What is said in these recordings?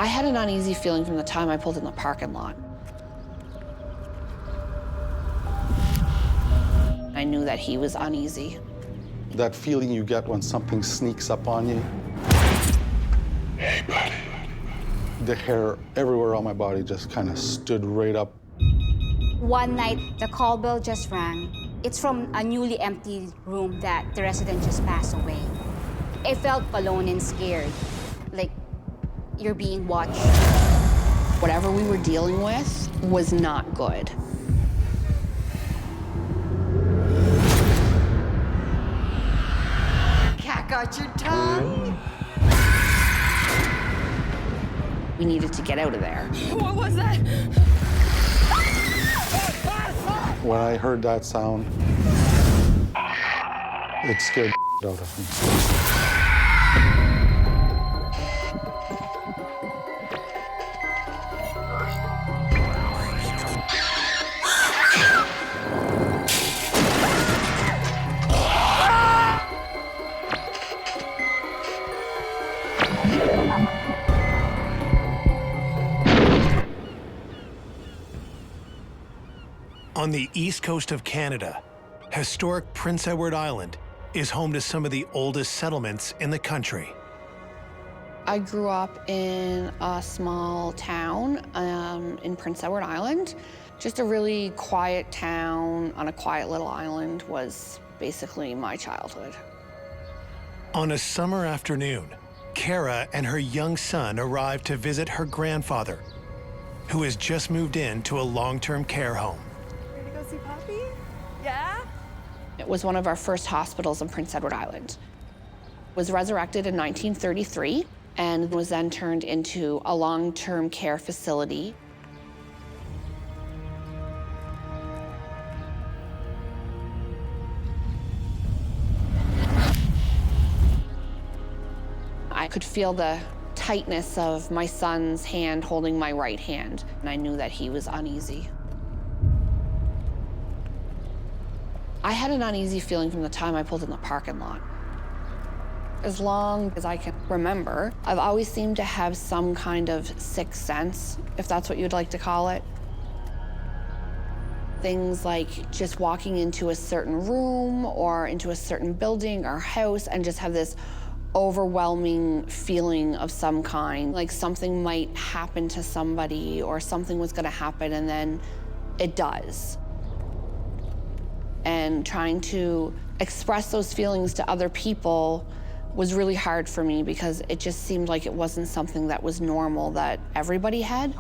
I had an uneasy feeling from the time I pulled in the parking lot. I knew that he was uneasy. That feeling you get when something sneaks up on you. Hey, buddy. The hair everywhere on my body just kind of stood right up. One night, the call bell just rang. It's from a newly emptied room that the resident just passed away. I felt alone and scared, like you're being watched. Whatever we were dealing with was not good. Cat got your tongue? We needed to get out of there. What was that? When I heard that sound, it scared the out of me. On the east coast of Canada, historic Prince Edward Island is home to some of the oldest settlements in the country. I grew up in a small town in Prince Edward Island. Just a really quiet town on a quiet little island was basically my childhood. On a summer afternoon, Kara and her young son arrived to visit her grandfather, who has just moved into a long-term care home. See Poppy? Yeah? It was one of our first hospitals in Prince Edward Island. It was resurrected in 1933 and was then turned into a long-term care facility. I could feel the tightness of my son's hand holding my right hand, and I knew that he was uneasy. I had an uneasy feeling from the time I pulled in the parking lot. As long as I can remember, I've always seemed to have some kind of sixth sense, if that's what you'd like to call it. Things like just walking into a certain room or into a certain building or house and just have this overwhelming feeling of some kind, like something might happen to somebody or something was gonna happen and then it does. And trying to express those feelings to other people was really hard for me because it just seemed like it wasn't something that was normal that everybody had.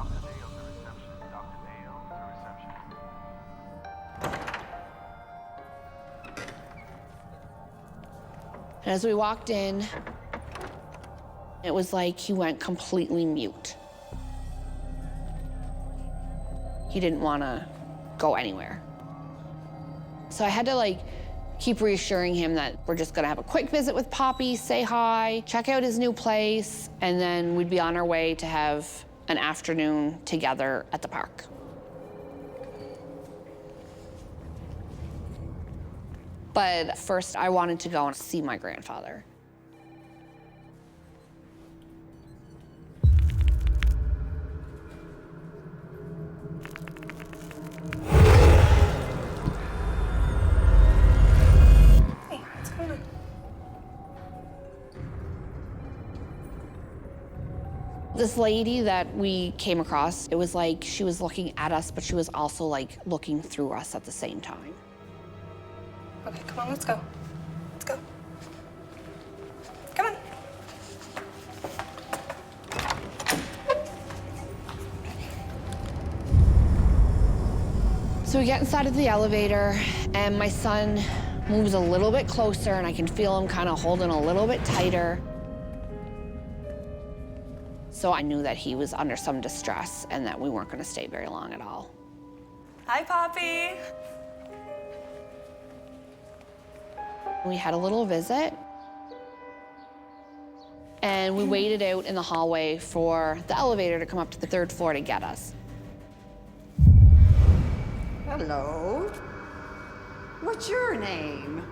And as we walked in, it was like he went completely mute. He didn't want to go anywhere. So I had to keep reassuring him that we're just gonna have a quick visit with Poppy, say hi, check out his new place, and then we'd be on our way to have an afternoon together at the park. But first, I wanted to go and see my grandfather. This lady that we came across, it was like she was looking at us, but she was also looking through us at the same time. Okay, come on, let's go. Let's go. Come on. So we get inside of the elevator, and my son moves a little bit closer, and I can feel him kind of holding a little bit tighter. So I knew that he was under some distress and that we weren't going to stay very long at all. Hi, Poppy. We had a little visit, and we waited out in the hallway for the elevator to come up to the 3rd floor to get us. Hello. What's your name?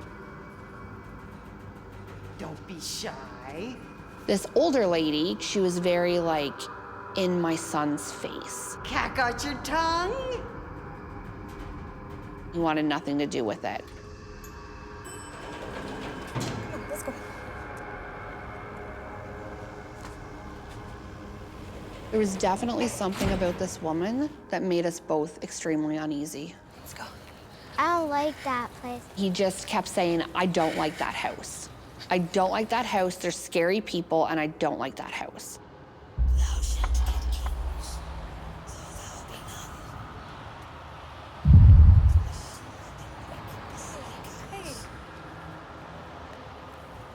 Don't be shy. This older lady, she was very in my son's face. Cat got your tongue? He wanted nothing to do with it. Let's go. There was definitely something about this woman that made us both extremely uneasy. Let's go. I don't like that place. He just kept saying, I don't like that house. I don't like that house. There's scary people, and I don't like that house.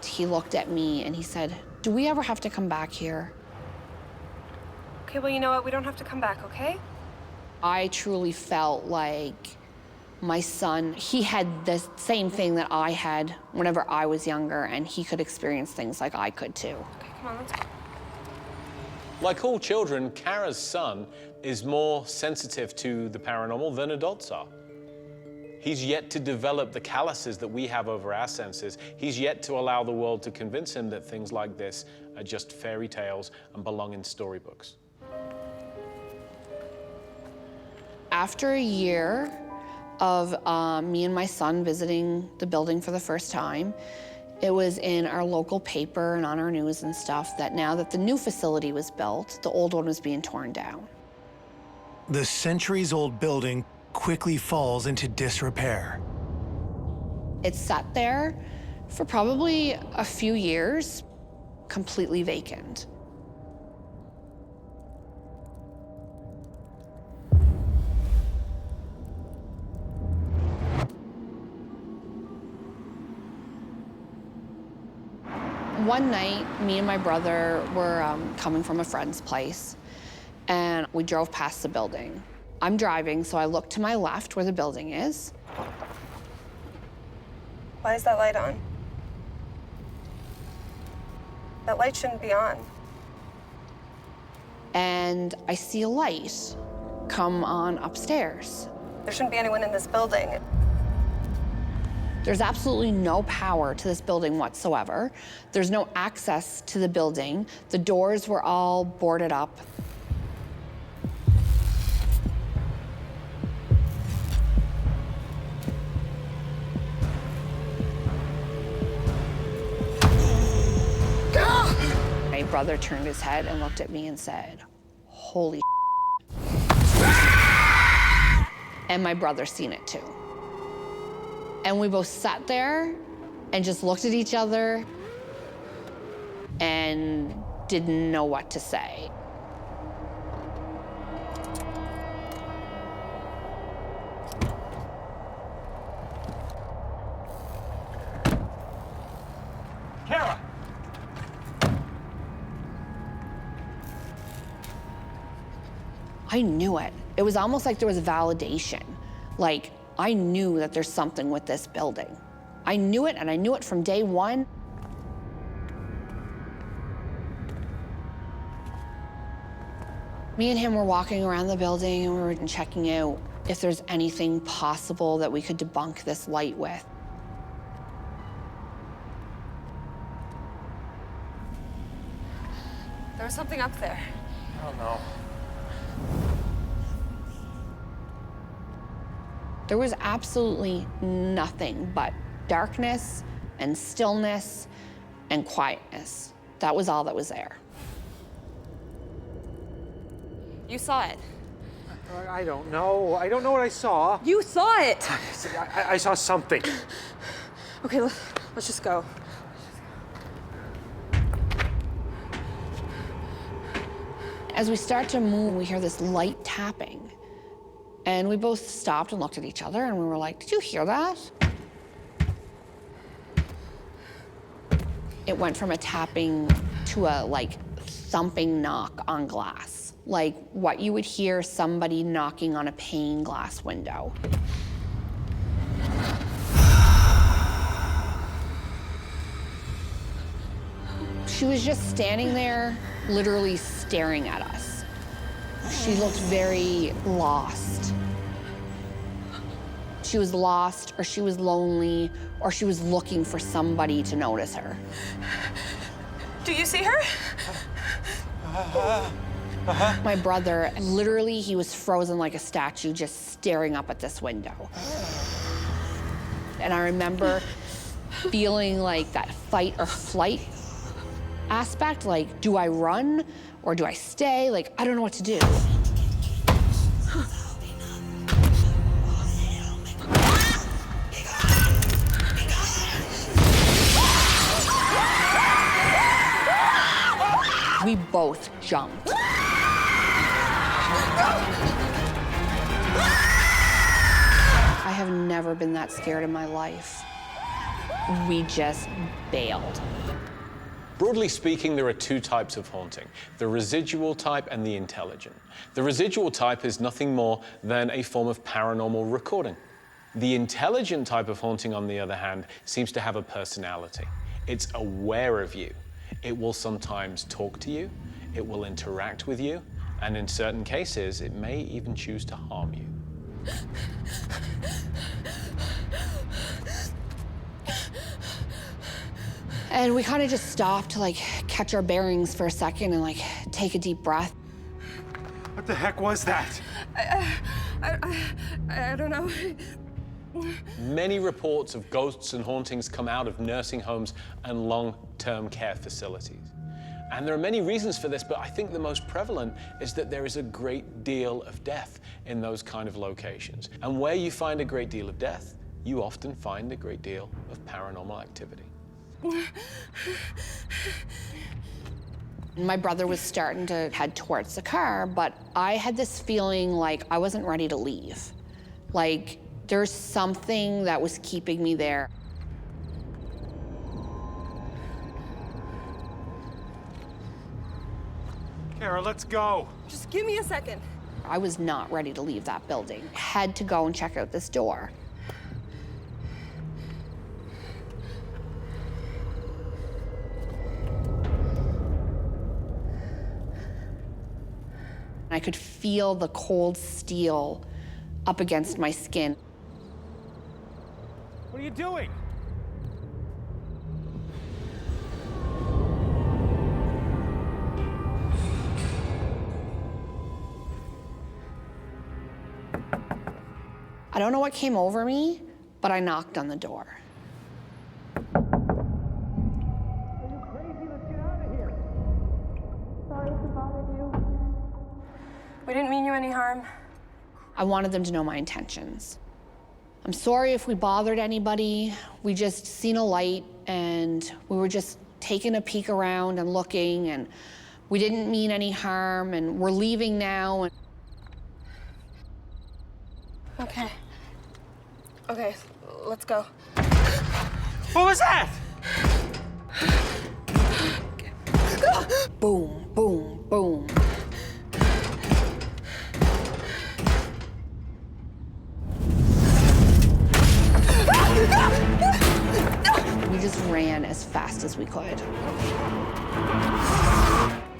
He looked at me and he said, do we ever have to come back here? Okay, well, you know what? We don't have to come back, okay? I truly felt like my son, he had the same thing that I had whenever I was younger, and he could experience things like I could too. Okay, come on, let's go. Like all children, Kara's son is more sensitive to the paranormal than adults are. He's yet to develop the calluses that we have over our senses. He's yet to allow the world to convince him that things like this are just fairy tales and belong in storybooks. After a year of me and my son visiting the building for the first time, it was in our local paper and on our news and stuff that now that the new facility was built, the old one was being torn down. The centuries-old building quickly falls into disrepair. It sat there for probably a few years, completely vacant. One night, me and my brother were coming from a friend's place, and we drove past the building. I'm driving, so I look to my left where the building is. Why is that light on? That light shouldn't be on. And I see a light come on upstairs. There shouldn't be anyone in this building. There's absolutely no power to this building whatsoever. There's no access to the building. The doors were all boarded up. My brother turned his head and looked at me and said, holy and my brother seen it too. And we both sat there and just looked at each other and didn't know what to say. Kara! I knew it. It was almost like there was validation. Like, I knew that there's something with this building. I knew it, and I knew it from day one. Me and him were walking around the building, and we were checking out if there's anything possible that we could debunk this light with. There was something up there. I don't know. There was absolutely nothing but darkness and stillness and quietness. That was all that was there. You saw it. I don't know. I don't know what I saw. You saw it! I saw something. Okay, let's just go. As we start to move, we hear this light tapping. And we both stopped and looked at each other, and we were like, did you hear that? It went from a tapping to a, like, thumping knock on glass. Like what you would hear somebody knocking on a pane glass window. She was just standing there, literally staring at us. She looked very lost. She was lost, or she was lonely, or she was looking for somebody to notice her. Do you see her? My brother, literally, he was frozen like a statue, just staring up at this window. And I remember feeling like that fight or flight aspect, like, do I run or do I stay? Like, I don't know what to do. We both jumped. I have never been that scared in my life. We just bailed. Broadly speaking, there are two types of haunting, the residual type and the intelligent. The residual type is nothing more than a form of paranormal recording. The intelligent type of haunting, on the other hand, seems to have a personality. It's aware of you. It will sometimes talk to you, it will interact with you, and in certain cases, it may even choose to harm you. And we kind of just stopped to like catch our bearings for a second and like take a deep breath. What the heck was that? I don't know. Many reports of ghosts and hauntings come out of nursing homes and long-term care facilities. And there are many reasons for this, but I think the most prevalent is that there is a great deal of death in those kind of locations. And where you find a great deal of death, you often find a great deal of paranormal activity. My brother was starting to head towards the car, but I had this feeling like I wasn't ready to leave. Like, there's something that was keeping me there. Kara, let's go. Just give me a second. I was not ready to leave that building. Had to go and check out this door. I could feel the cold steel up against my skin. What are you doing? I don't know what came over me, but I knocked on the door. Are you crazy? Let's get out of here. Sorry to bother you. We didn't mean you any harm. I wanted them to know my intentions. I'm sorry if we bothered anybody. We just seen a light and we were just taking a peek around and looking, and we didn't mean any harm, and we're leaving now. Okay. Okay, let's go. What was that? Boom, boom, boom. We just ran as fast as we could.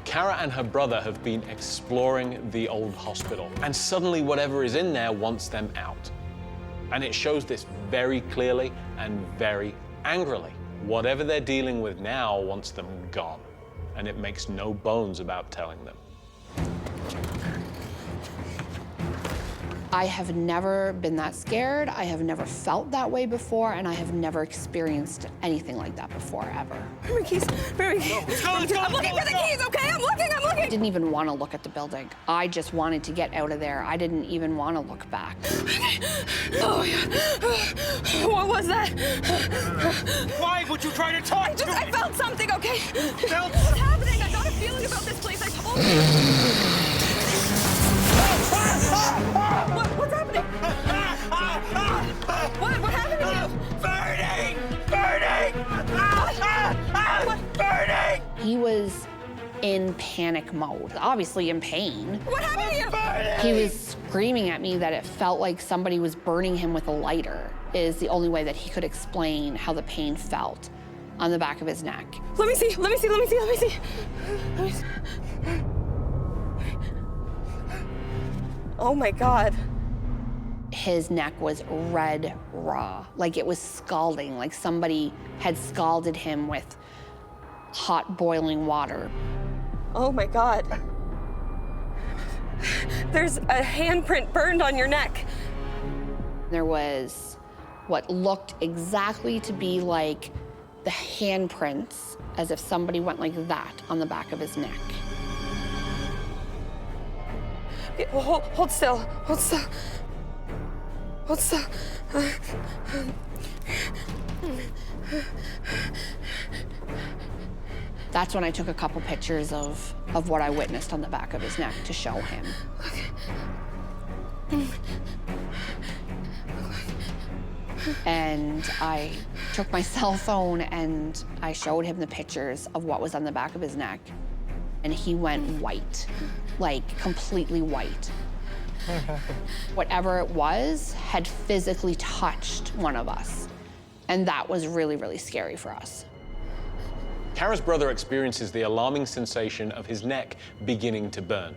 Kara and her brother have been exploring the old hospital, and suddenly whatever is in there wants them out. And it shows this very clearly and very angrily. Whatever they're dealing with now wants them gone, and it makes no bones about telling them. I have never been that scared. I have never felt that way before, and I have never experienced anything like that before, ever. Where are my keys? Where are my keys? I'm looking for the keys, okay? I'm looking! I didn't even want to look at the building. I just wanted to get out of there. I didn't even want to look back. Oh, yeah. What was that? Why would you try to talk to me? I felt something, okay? Felt What's happening? I got a feeling about this place. I told you. What's happening? What happened to you? Burning! Burning! Burning! He was in panic mode, obviously in pain. What happened to you? He was screaming at me that it felt like somebody was burning him with a lighter, is the only way that he could explain how the pain felt on the back of his neck. Let me see. Let me see. Let me see. Let me see. Let me see. Oh my God. His neck was red raw, like it was scalding, like somebody had scalded him with hot boiling water. Oh my God. There's a handprint burned on your neck. There was what looked exactly to be like the handprints, as if somebody went like that on the back of his neck. Okay, well, hold still, hold still. Hold still. That's when I took a couple pictures of what I witnessed on the back of his neck to show him. And I took my cell phone and I showed him the pictures of what was on the back of his neck. And he went white, like completely white. Whatever it was had physically touched one of us. And that was really, really scary for us. Kara's brother experiences the alarming sensation of his neck beginning to burn.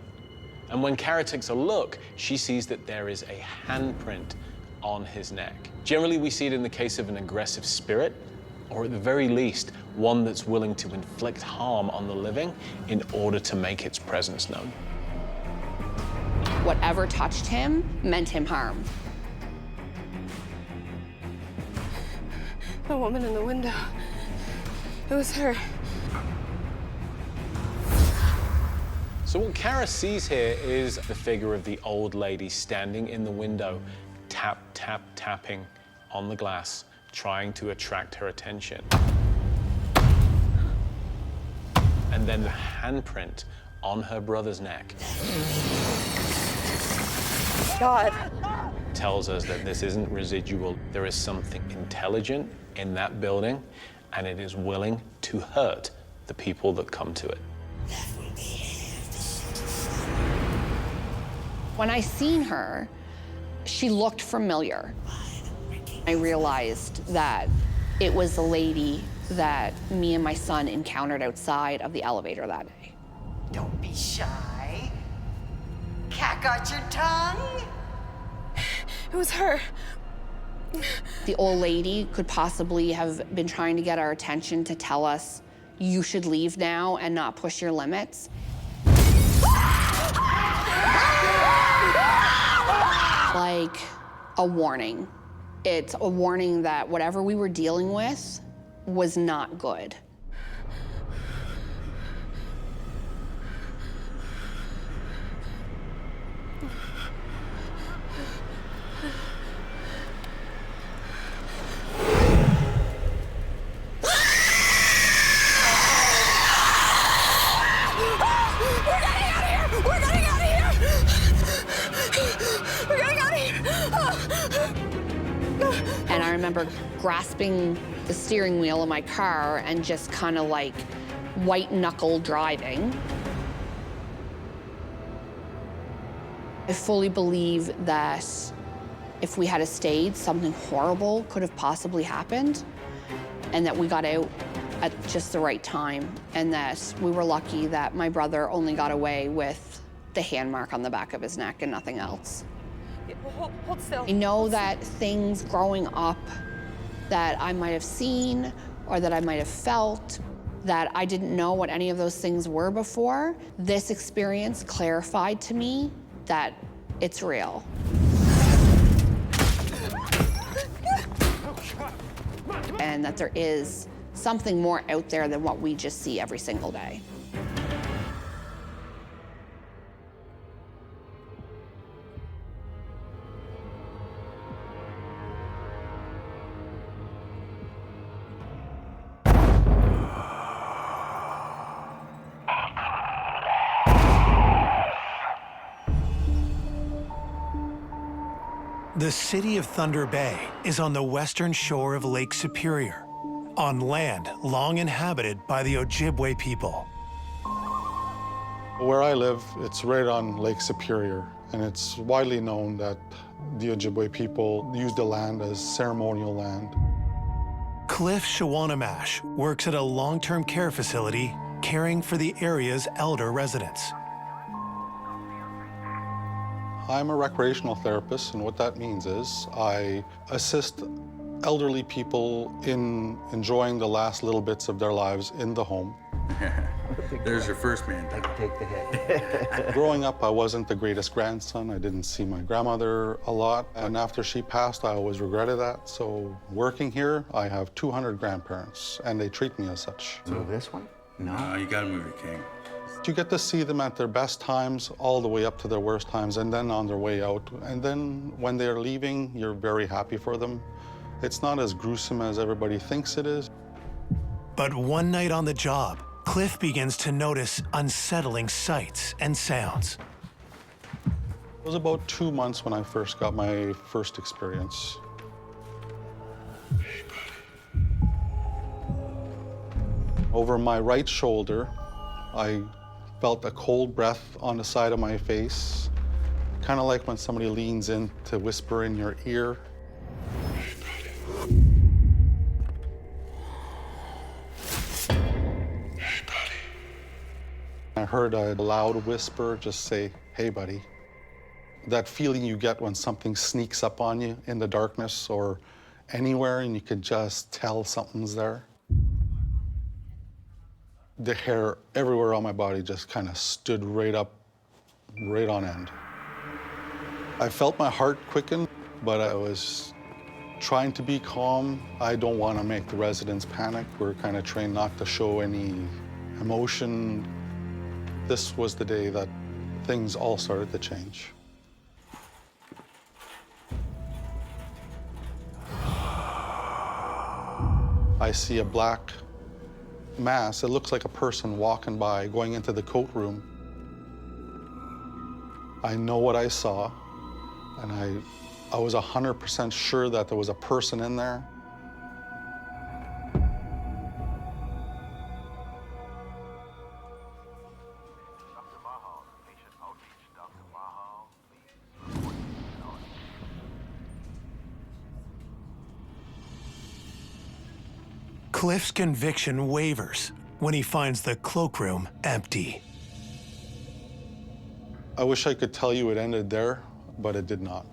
And when Kara takes a look, she sees that there is a handprint on his neck. Generally, we see it in the case of an aggressive spirit, or at the very least, one that's willing to inflict harm on the living in order to make its presence known. Whatever touched him meant him harm. The woman in the window. It was her. So what Kara sees here is the figure of the old lady standing in the window, tap, tap, tapping on the glass, trying to attract her attention. And then the handprint on her brother's neck. God. Tells us that this isn't residual. There is something intelligent in that building, and it is willing to hurt the people that come to it. When I seen her, she looked familiar. I realized that it was the lady that me and my son encountered outside of the elevator that day. Don't be shy. Cat got your tongue? It was her. The old lady could possibly have been trying to get our attention to tell us, you should leave now and not push your limits. Like a warning. It's a warning that whatever we were dealing with was not good. And I remember grasping the steering wheel of my car and just kind of like white knuckle driving. I fully believe that if we had stayed, something horrible could have possibly happened, and that we got out at just the right time, and that we were lucky that my brother only got away with the hand mark on the back of his neck and nothing else. Hold still. I know that things growing up that I might have seen or that I might have felt that I didn't know what any of those things were before, this experience clarified to me that it's real. And that there is something more out there than what we just see every single day. The city of Thunder Bay is on the western shore of Lake Superior, on land long inhabited by the Ojibwe people. Where I live, it's right on Lake Superior, and it's widely known that the Ojibwe people use the land as ceremonial land. Cliff Shawanamash works at a long-term care facility caring for the area's elder residents. I'm a recreational therapist, and what that means is I assist elderly people in enjoying the last little bits of their lives in the home. There's your first man. I can take the hit. Growing up, I wasn't the greatest grandson. I didn't see my grandmother a lot. And after she passed, I always regretted that. So working here, I have 200 grandparents, and they treat me as such. So this one? No, you gotta move your king. You get to see them at their best times, all the way up to their worst times, and then on their way out. And then when they're leaving, you're very happy for them. It's not as gruesome as everybody thinks it is. But one night on the job, Cliff begins to notice unsettling sights and sounds. It was about 2 months when I first got my first experience. Over my right shoulder, I felt a cold breath on the side of my face, kind of like when somebody leans in to whisper in your ear. I heard a loud whisper just say, "Hey, buddy." That feeling you get when something sneaks up on you in the darkness or anywhere and you can just tell something's there. The hair everywhere on my body just kind of stood right up, right on end. I felt my heart quicken, but I was trying to be calm. I don't want to make the residents panic. We're kind of trained not to show any emotion. This was the day that things all started to change. I see a black mass. It looks like a person walking by, going into the coat room. I know what I saw, and I was 100% sure that there was a person in there. Cliff's conviction wavers when he finds the cloakroom empty. I wish I could tell you it ended there, but it did not.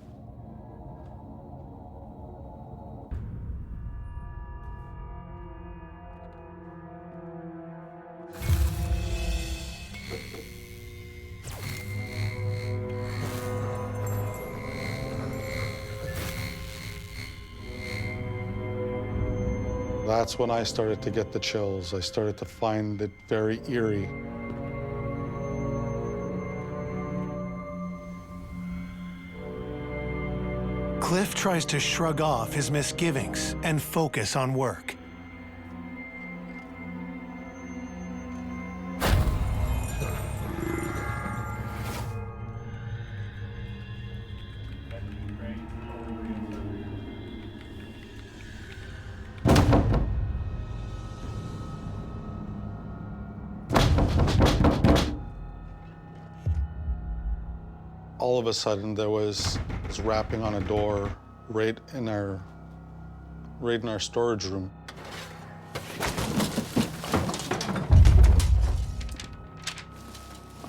That's when I started to get the chills. I started to find it very eerie. Cliff tries to shrug off his misgivings and focus on work. All of a sudden, there was rapping on a door right in our storage room.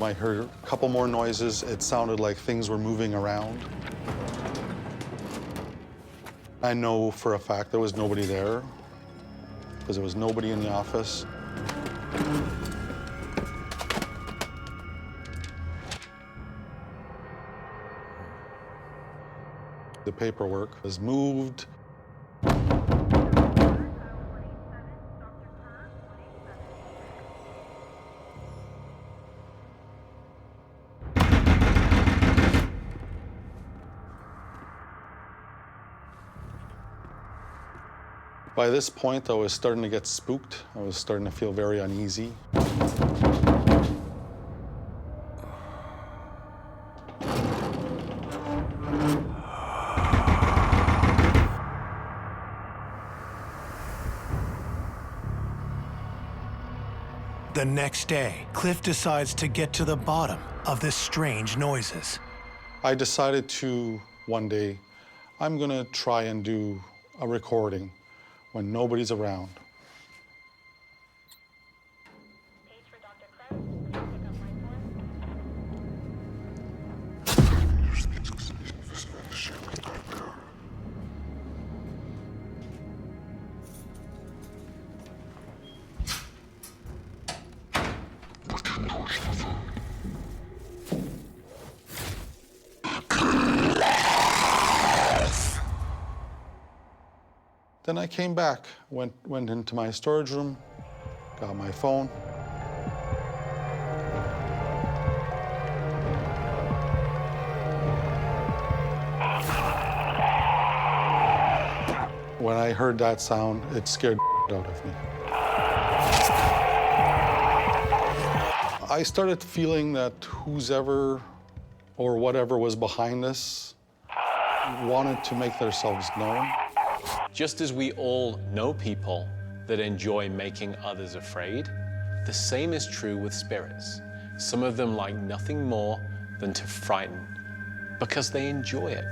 I heard a couple more noises. It sounded like things were moving around. I know for a fact there was nobody there because there was nobody in the office. The paperwork was moved. By this point, I was starting to get spooked. I was starting to feel very uneasy. The next day, Cliff decides to get to the bottom of the strange noises. I decided to, one day, I'm gonna try and do a recording when nobody's around. Then I came back, went into my storage room, got my phone. When I heard that sound, it scared the out of me. I started feeling that whoever or whatever was behind this wanted to make themselves known. Just as we all know people that enjoy making others afraid, the same is true with spirits. Some of them like nothing more than to frighten because they enjoy it.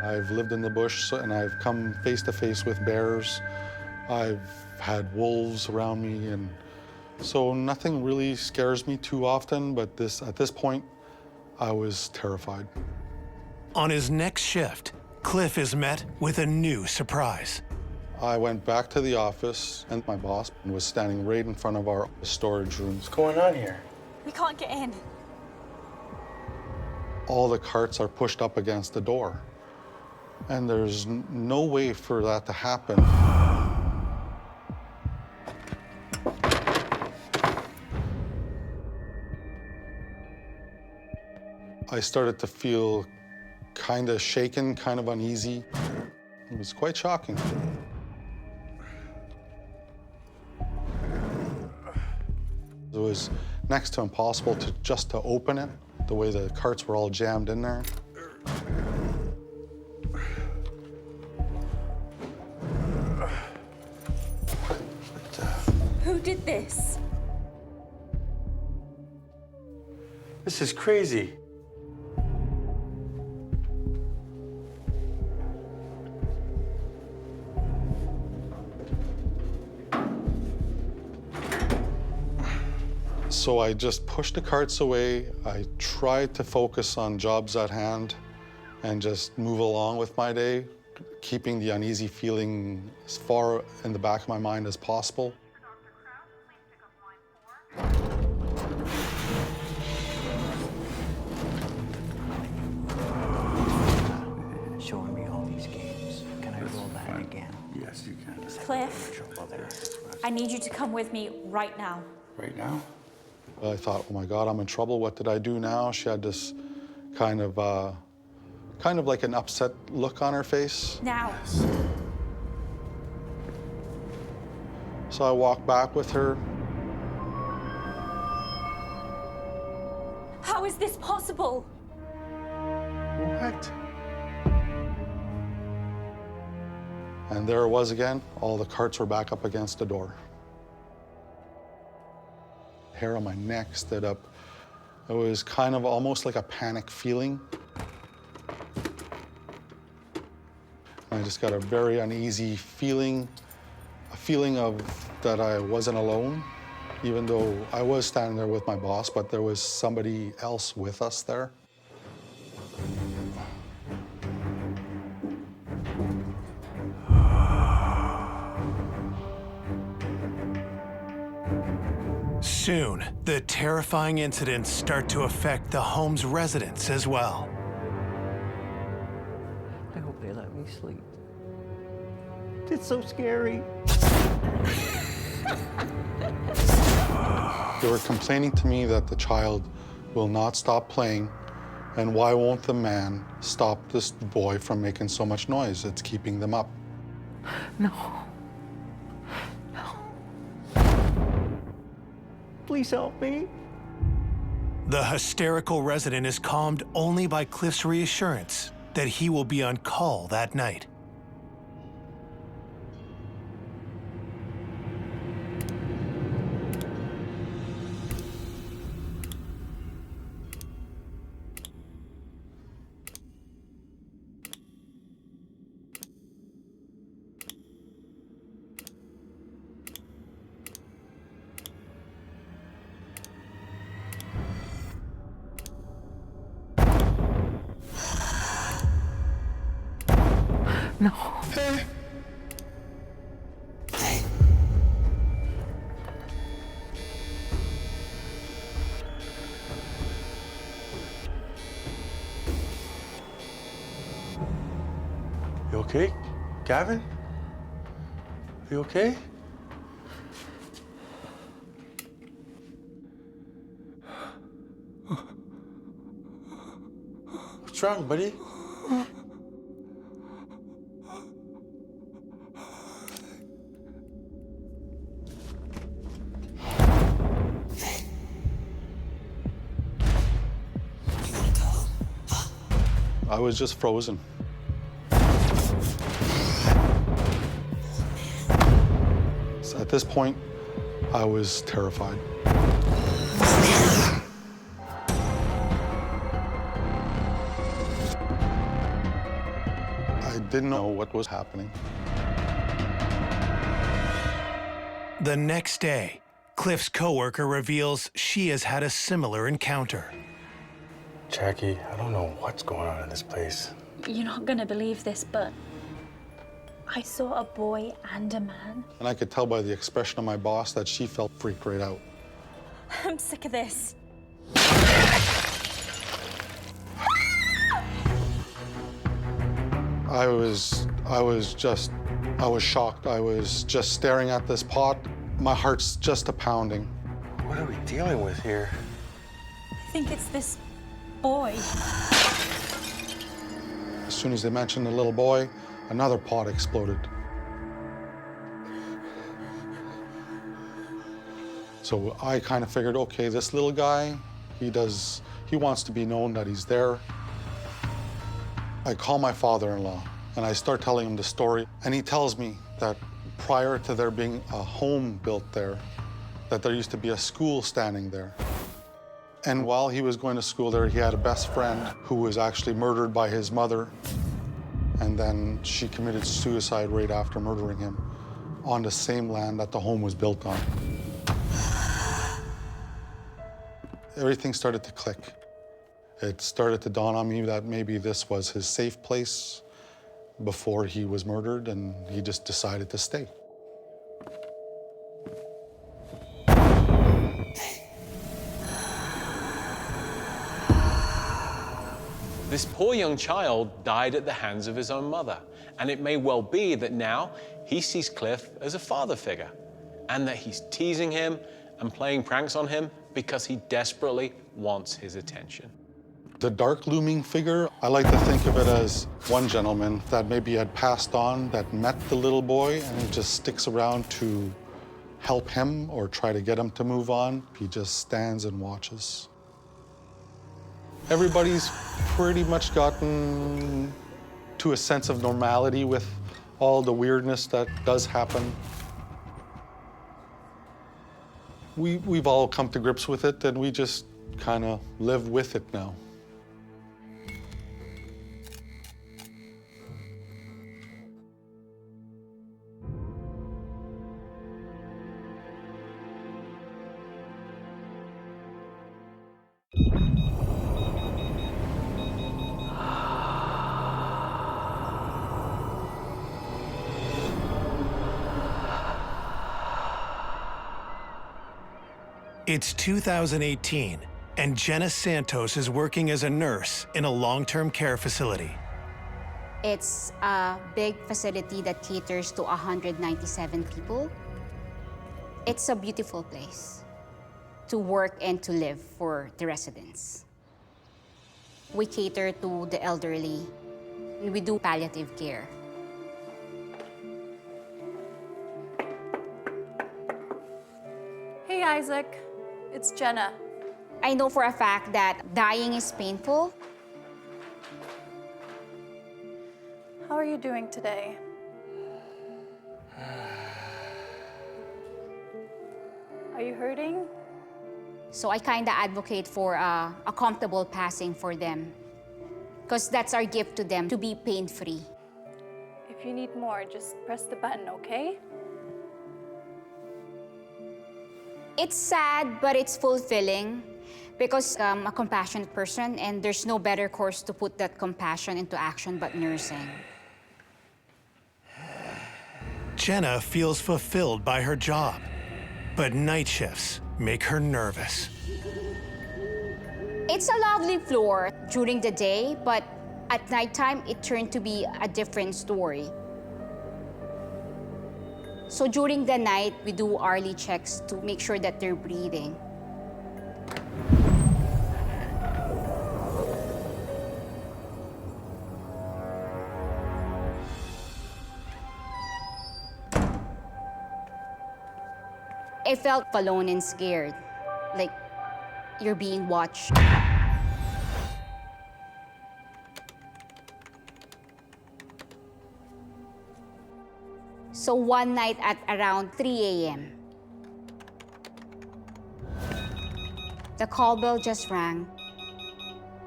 I've lived in the bush and I've come face to face with bears. I've had wolves around me, and so nothing really scares me too often, but at this point, I was terrified. On his next shift, Cliff is met with a new surprise. I went back to the office and my boss was standing right in front of our storage rooms. What's going on here? We can't get in. All the carts are pushed up against the door. And there's no way for that to happen. I started to feel kind of shaken, kind of uneasy. It was quite shocking. It was next to impossible just to open it, the way the carts were all jammed in there. Who did this? This is crazy. So I just pushed the carts away. I tried to focus on jobs at hand and just move along with my day, keeping the uneasy feeling as far in the back of my mind as possible. Showing me all these games. Can I roll that again? Yes, you can. Cliff, I need you to come with me right now. Right now? I thought, oh my God, I'm in trouble. What did I do now? She had this kind of like an upset look on her face. Now. So I walked back with her. How is this possible? What? And there it was again. All the carts were back up against the door. Hair on my neck stood up. It was kind of almost like a panic feeling. I just got a very uneasy feeling, a feeling of that I wasn't alone, even though I was standing there with my boss, but there was somebody else with us there. Soon, the terrifying incidents start to affect the home's residents as well. I hope they let me sleep. It's so scary. They were complaining to me that the child will not stop playing, and why won't the man stop this boy from making so much noise? It's keeping them up. No. Please help me. The hysterical resident is calmed only by Cliff's reassurance that he will be on call that night. No. okay, Gavin? You okay? What's wrong, buddy? I was just frozen. So at this point, I was terrified. I didn't know what was happening. The next day, Cliff's coworker reveals she has had a similar encounter. Jackie, I don't know what's going on in this place. You're not gonna believe this, but I saw a boy and a man. And I could tell by the expression of my boss that she felt freaked right out. I'm sick of this. I was shocked. I was just staring at this pot. My heart's just a pounding. What are we dealing with here? I think it's this boy. As soon as they mentioned the little boy, another pot exploded. So I kind of figured, okay, this little guy, he wants to be known that he's there. I call my father-in-law and I start telling him the story, and he tells me that prior to there being a home built there, that there used to be a school standing there. And while he was going to school there, he had a best friend who was actually murdered by his mother. And then she committed suicide right after murdering him on the same land that the home was built on. Everything started to click. It started to dawn on me that maybe this was his safe place before he was murdered, and he just decided to stay. This poor young child died at the hands of his own mother, and it may well be that now he sees Cliff as a father figure, and that he's teasing him and playing pranks on him because he desperately wants his attention. The dark looming figure, I like to think of it as one gentleman that maybe had passed on, that met the little boy, and he just sticks around to help him or try to get him to move on. He just stands and watches. Everybody's pretty much gotten to a sense of normality with all the weirdness that does happen. We've all come to grips with it, and we just kind of live with it now. It's 2018, and Jenna Santos is working as a nurse in a long-term care facility. It's a big facility that caters to 197 people. It's a beautiful place to work and to live for the residents. We cater to the elderly. We do palliative care. Hey, Isaac. It's Jenna. I know for a fact that dying is painful. How are you doing today? Are you hurting? So I kind of advocate for a comfortable passing for them, because that's our gift to them, to be pain-free. If you need more, just press the button, okay? It's sad, but it's fulfilling, because I'm a compassionate person, and there's no better course to put that compassion into action but nursing. Jenna feels fulfilled by her job, but night shifts make her nervous. It's a lovely floor during the day, but At nighttime, it turned to be a different story. So during the night, we do hourly checks to make sure that they're breathing. I felt alone and scared, like you're being watched. So one night at around 3 a.m., the call bell just rang,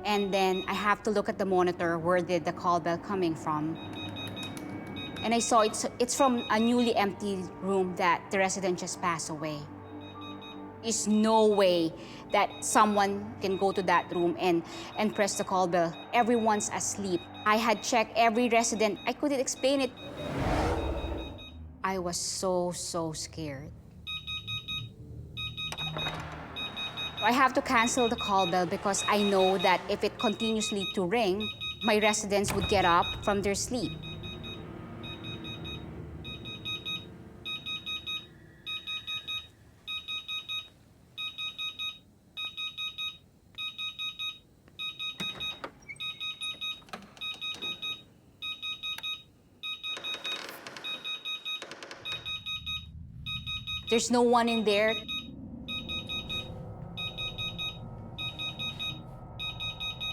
and then I have to look at the monitor, where did the call bell coming from? And I saw it's from a newly empty room that the resident just passed away. There's no way that someone can go to that room and press the call bell. Everyone's asleep. I had checked every resident. I couldn't explain it. I was so scared. I have to cancel the call bell because I know that if it continuously to ring, my residents would get up from their sleep. There's no one in there.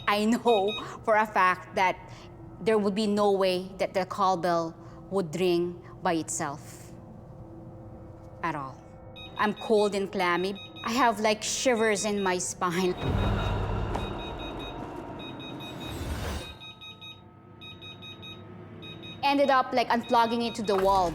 I know for a fact that there would be no way that the call bell would ring by itself at all. I'm cold and clammy. I have like shivers in my spine. Ended up like unplugging it to the wall.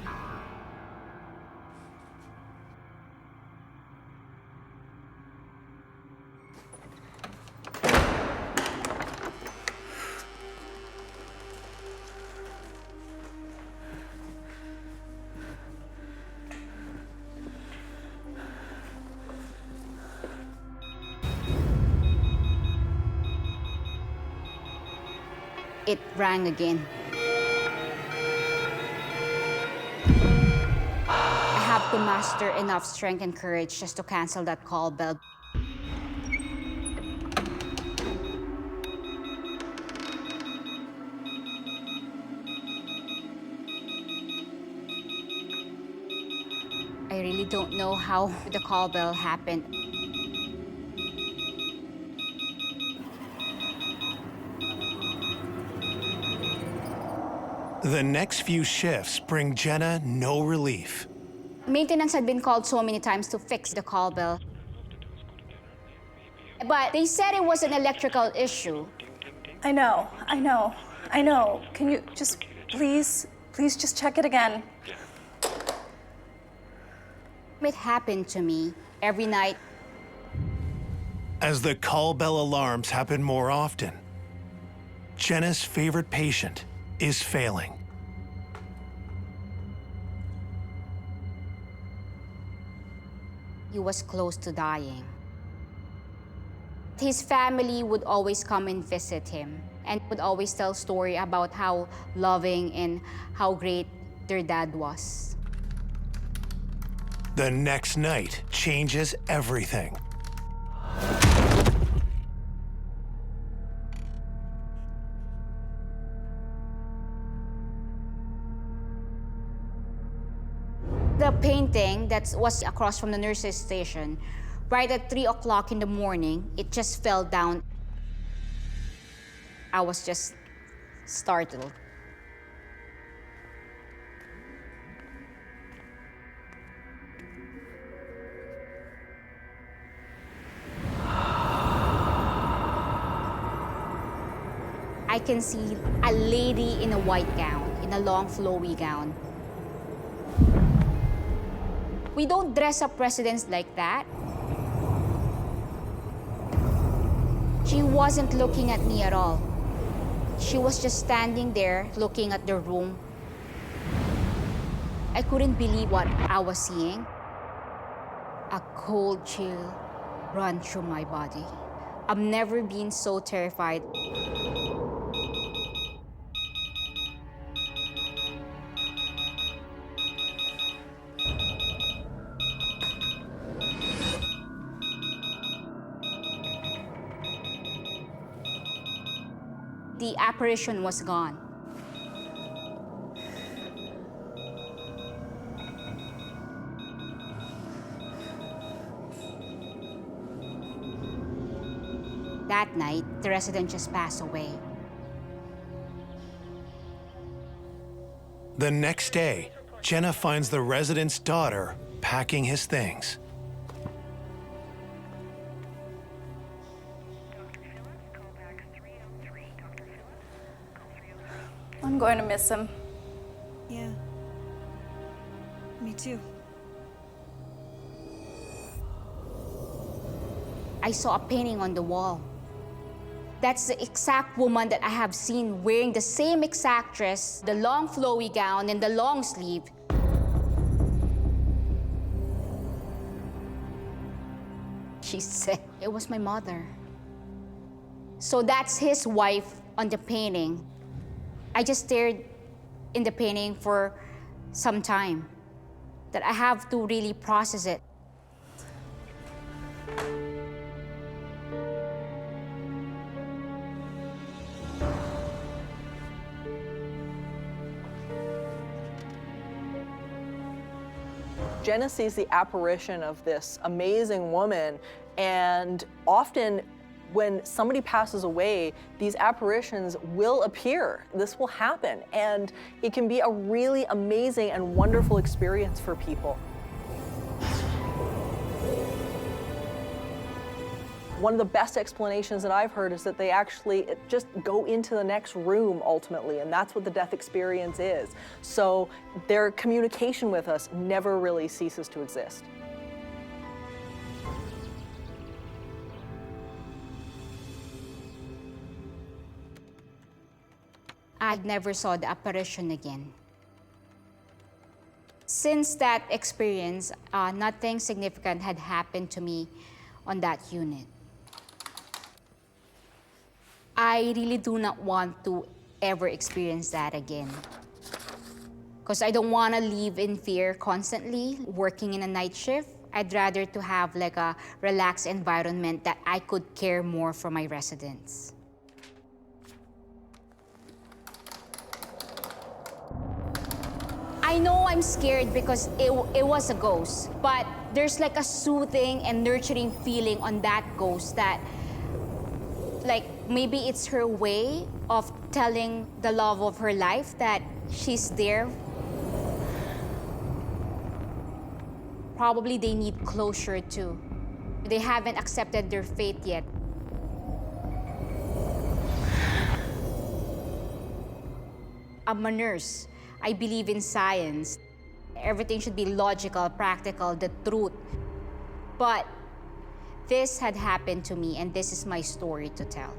It rang again. I have to muster enough strength and courage just to cancel that call bell. I really don't know how the call bell happened. The next few shifts bring Jenna no relief. Maintenance had been called so many times to fix the call bell. But they said it was an electrical issue. I know. Can you just please just check it again? It happened to me every night. As the call bell alarms happen more often, Jenna's favorite patient is failing. He was close to dying. His family would always come and visit him and would always tell story about how loving and how great their dad was. The next night changes everything. The painting that was across from the nurse's station, right at 3 o'clock in the morning, it just fell down. I was just startled. I can see a lady in a white gown, in a long flowy gown. We don't dress up residents like that. She wasn't looking at me at all. She was just standing there looking at the room. I couldn't believe what I was seeing. A cold chill ran through my body. I've never been so terrified. the apparition was gone. That night, the resident just passed away. The next day, Jenna finds the resident's daughter packing his things. I'm going to miss him. Yeah. Me too. I saw a painting on the wall. That's the exact woman that I have seen wearing the same exact dress, the long flowy gown and the long sleeve. She said it was my mother. So that's his wife on the painting. I just stared in the painting for some time, that I have to really process it. Jenna sees the apparition of this amazing woman, and often when somebody passes away, these apparitions will appear. This will happen, and it can be a really amazing and wonderful experience for people. One of the best explanations that I've heard is that they actually just go into the next room ultimately, and that's what the death experience is. So their communication with us never really ceases to exist. I never saw the apparition again. Since that experience, nothing significant had happened to me on that unit. I really do not want to ever experience that again. Because I don't want to live in fear constantly, working in a night shift. I'd rather to have like a relaxed environment that I could care more for my residents. I know I'm scared because it was a ghost, but there's like a soothing and nurturing feeling on that ghost that, like, maybe it's her way of telling the love of her life that she's there. Probably they need closure too. They haven't accepted their fate yet. I'm a nurse. I believe in science. Everything should be logical, practical, the truth. But this had happened to me, and this is my story to tell.